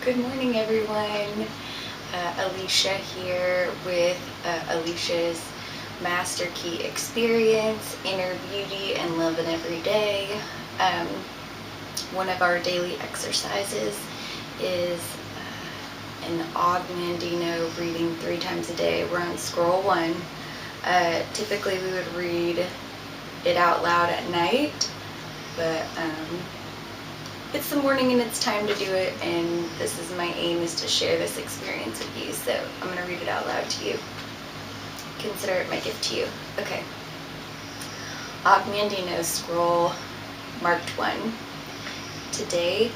Good morning, everyone. Alicia here with Alicia's Master Key Experience, Inner Beauty, and Loving Every Day. One of our daily exercises is an Og Mandino reading 3 times a day. We're on scroll 1. Typically we would read it out loud at night, but it's the morning and it's time to do it, and this is my aim, is to share this experience with you. So I'm going to read it out loud to you. Consider it my gift to you. Okay. Og Mandino scroll marked 1. Today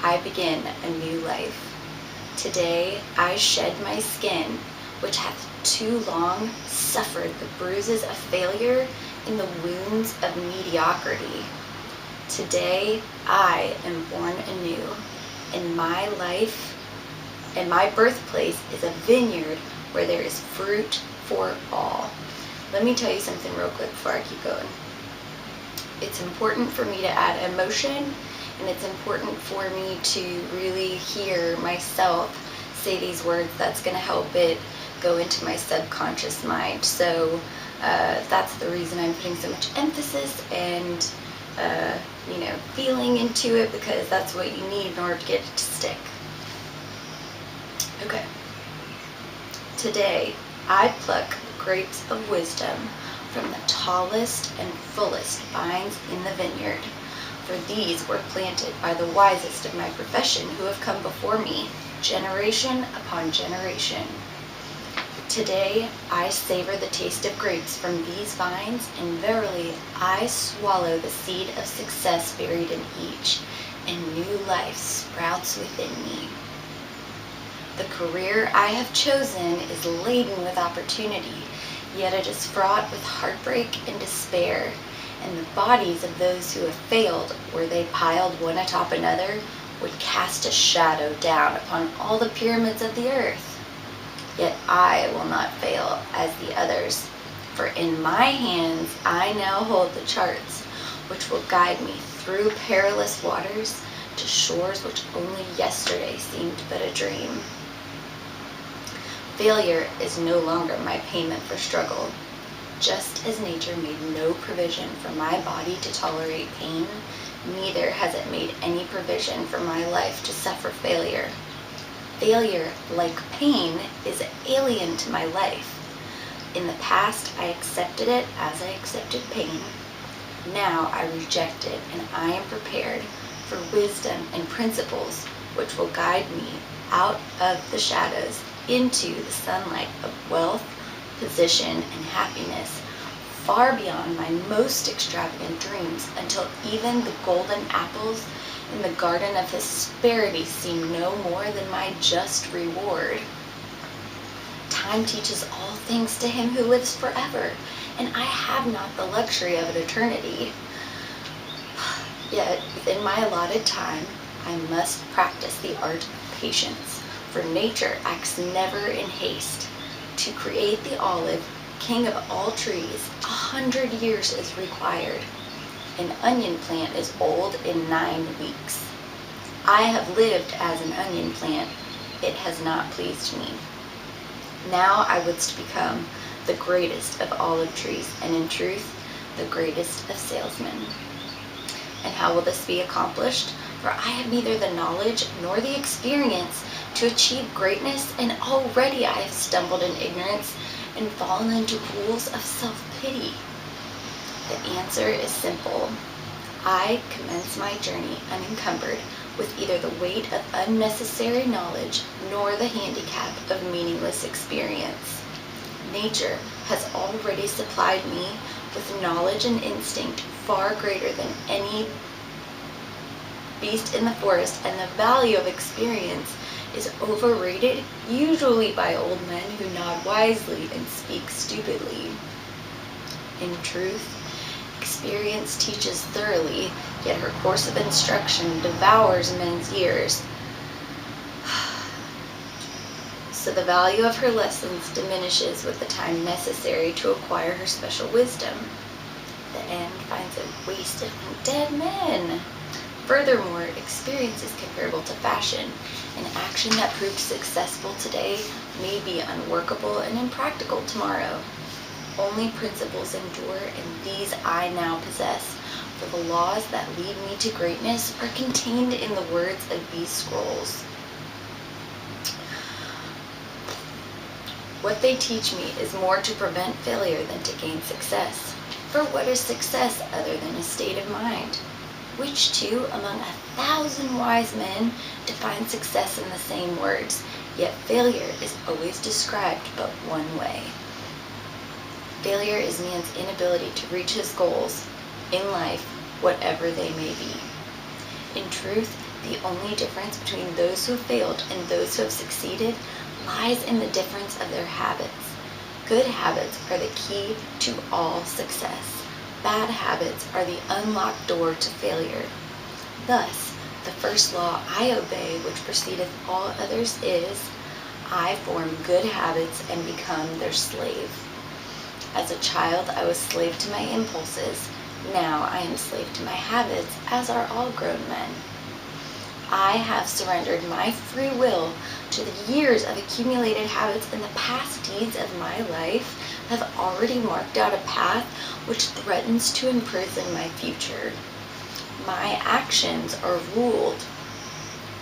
I begin a new life. Today I shed my skin, which hath too long suffered the bruises of failure and the wounds of mediocrity. Today I am born anew, and my life and my birthplace is a vineyard where there is fruit for all. Let me tell you something real quick before I keep going. It's important for me to add emotion, and it's important for me to really hear myself say these words. That's going to help it go into my subconscious mind. So that's the reason I'm putting so much emphasis and feeling into it, because that's what you need in order to get it to stick. Okay. Today, I pluck grapes of wisdom from the tallest and fullest vines in the vineyard, for these were planted by the wisest of my profession who have come before me, generation upon generation. Today I savor the taste of grapes from these vines, and verily I swallow the seed of success buried in each, and new life sprouts within me. The career I have chosen is laden with opportunity, yet it is fraught with heartbreak and despair, and the bodies of those who have failed, were they piled one atop another, would cast a shadow down upon all the pyramids of the earth. Yet I will not fail as the others, for in my hands I now hold the charts, which will guide me through perilous waters to shores which only yesterday seemed but a dream. Failure is no longer my payment for struggle. Just as nature made no provision for my body to tolerate pain, neither has it made any provision for my life to suffer failure. Failure, like pain, is alien to my life. In the past, I accepted it as I accepted pain. Now I reject it, and I am prepared for wisdom and principles which will guide me out of the shadows into the sunlight of wealth, position, and happiness, far beyond my most extravagant dreams, until even the golden apples in the garden of Hesperity seem no more than my just reward. Time teaches all things to him who lives forever, and I have not the luxury of an eternity. Yet, within my allotted time, I must practice the art of patience, for nature acts never in haste. To create the olive, king of all trees, 100 years is required. An onion plant is old in 9 weeks. I have lived as an onion plant. It has not pleased me. Now I wouldst become the greatest of olive trees, and in truth, the greatest of salesmen. And how will this be accomplished? For I have neither the knowledge nor the experience to achieve greatness, and already I have stumbled in ignorance and fallen into pools of self-pity. The answer is simple. I commence my journey unencumbered with either the weight of unnecessary knowledge nor the handicap of meaningless experience. Nature has already supplied me with knowledge and instinct far greater than any beast in the forest, and the value of experience is overrated, usually by old men who nod wisely and speak stupidly. In truth, experience teaches thoroughly, yet her course of instruction devours men's years. So the value of her lessons diminishes with the time necessary to acquire her special wisdom. The end finds it wasted on dead men. Furthermore, experience is comparable to fashion. An action that proved successful today may be unworkable and impractical tomorrow. Only principles endure, and these I now possess. For the laws that lead me to greatness are contained in the words of these scrolls. What they teach me is more to prevent failure than to gain success. For what is success other than a state of mind? Which two among 1,000 wise men define success in the same words, yet failure is always described but one way. Failure is man's inability to reach his goals in life, whatever they may be. In truth, the only difference between those who have failed and those who have succeeded lies in the difference of their habits. Good habits are the key to all success. Bad habits are the unlocked door to failure. Thus, the first law I obey, which precedeth all others, is, I form good habits and become their slave. As a child, I was slave to my impulses. Now I am slave to my habits, as are all grown men. I have surrendered my free will to the years of accumulated habits, and the past deeds of my life have already marked out a path which threatens to imprison my future. My actions are ruled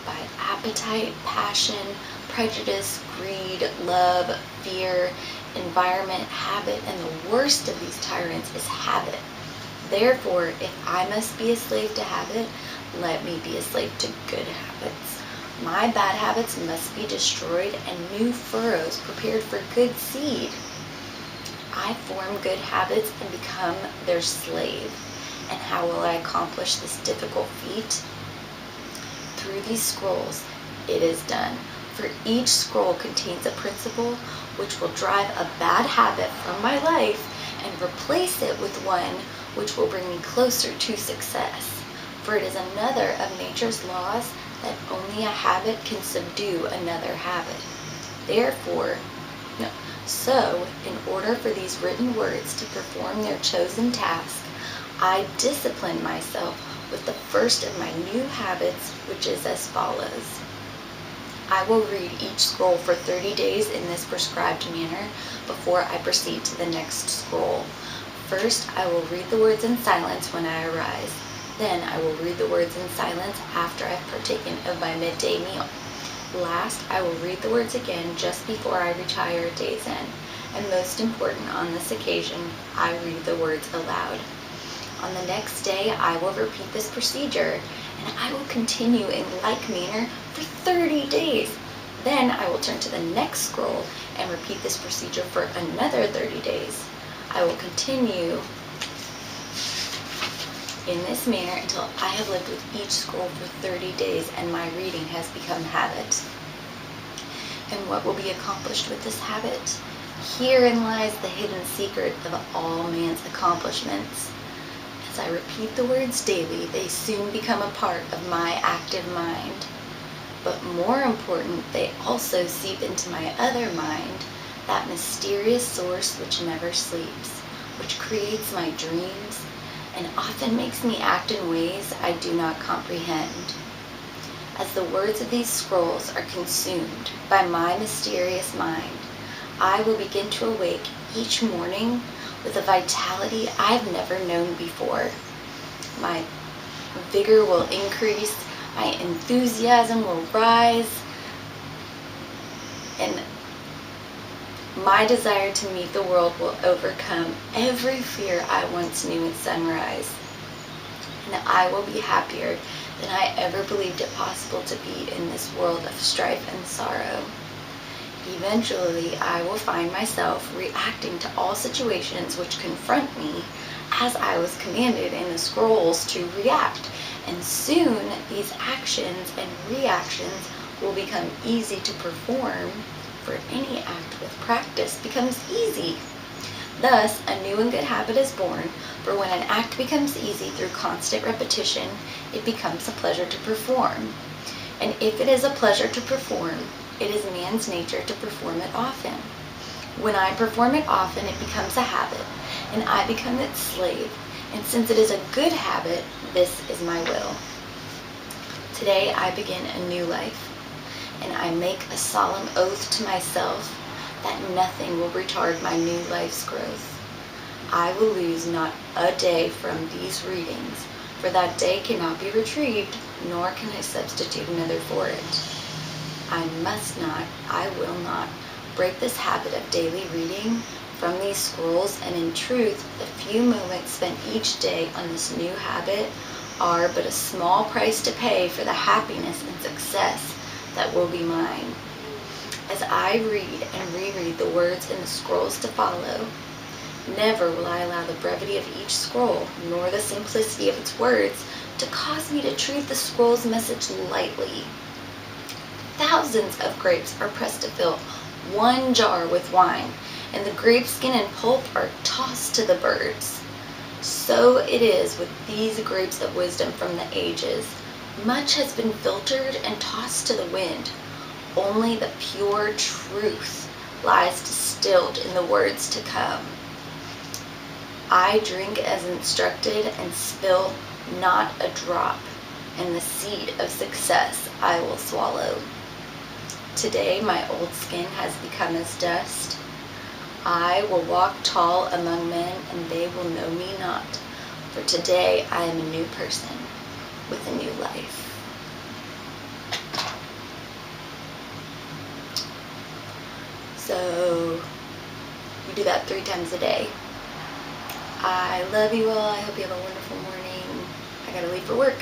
by appetite, passion, prejudice, greed, love, fear, environment, habit, and the worst of these tyrants is habit. Therefore, if I must be a slave to habit, let me be a slave to good habits. My bad habits must be destroyed and new furrows prepared for good seed. I form good habits and become their slave. And how will I accomplish this difficult feat? Through these scrolls, it is done. For each scroll contains a principle which will drive a bad habit from my life and replace it with one which will bring me closer to success. For it is another of nature's laws that only a habit can subdue another habit. So, in order for these written words to perform their chosen task, I discipline myself with the first of my new habits, which is as follows. I will read each scroll for 30 days in this prescribed manner before I proceed to the next scroll. First, I will read the words in silence when I arise. Then I will read the words in silence after I've partaken of my midday meal. Last, I will read the words again just before I retire at day's end. And most important on this occasion, I read the words aloud. On the next day, I will repeat this procedure, and I will continue in like manner for 30 days. Then I will turn to the next scroll and repeat this procedure for another 30 days. I will continue in this manner until I have lived with each scroll for 30 days and my reading has become habit. And what will be accomplished with this habit? Herein lies the hidden secret of all man's accomplishments. As I repeat the words daily, they soon become a part of my active mind. But more important, they also seep into my other mind, that mysterious source which never sleeps, which creates my dreams, and often makes me act in ways I do not comprehend. As the words of these scrolls are consumed by my mysterious mind, I will begin to awake each morning with a vitality I've never known before. My vigor will increase, my enthusiasm will rise, and my desire to meet the world will overcome every fear I once knew at sunrise. And I will be happier than I ever believed it possible to be in this world of strife and sorrow. Eventually, I will find myself reacting to all situations which confront me as I was commanded in the scrolls to react. And soon, these actions and reactions will become easy to perform, for any act with practice becomes easy. Thus, a new and good habit is born, for when an act becomes easy through constant repetition, it becomes a pleasure to perform. And if it is a pleasure to perform, it is man's nature to perform it often. When I perform it often, it becomes a habit, and I become its slave. And since it is a good habit, this is my will. Today I begin a new life, and I make a solemn oath to myself that nothing will retard my new life's growth. I will lose not a day from these readings, for that day cannot be retrieved, nor can I substitute another for it. I must not, I will not, break this habit of daily reading from these scrolls, and in truth, the few moments spent each day on this new habit are but a small price to pay for the happiness and success that will be mine. As I read and reread the words in the scrolls to follow, never will I allow the brevity of each scroll, nor the simplicity of its words, to cause me to treat the scroll's message lightly. Thousands of grapes are pressed to fill one jar with wine, and the grape skin and pulp are tossed to the birds. So it is with these grapes of wisdom from the ages. Much has been filtered and tossed to the wind. Only the pure truth lies distilled in the words to come. I drink as instructed and spill not a drop, and the seed of success I will swallow. Today my old skin has become as dust. I will walk tall among men, and they will know me not, for today I am a new person with a new life. So you do that 3 times a day. I love you all. I hope you have a wonderful morning. I gotta leave for work.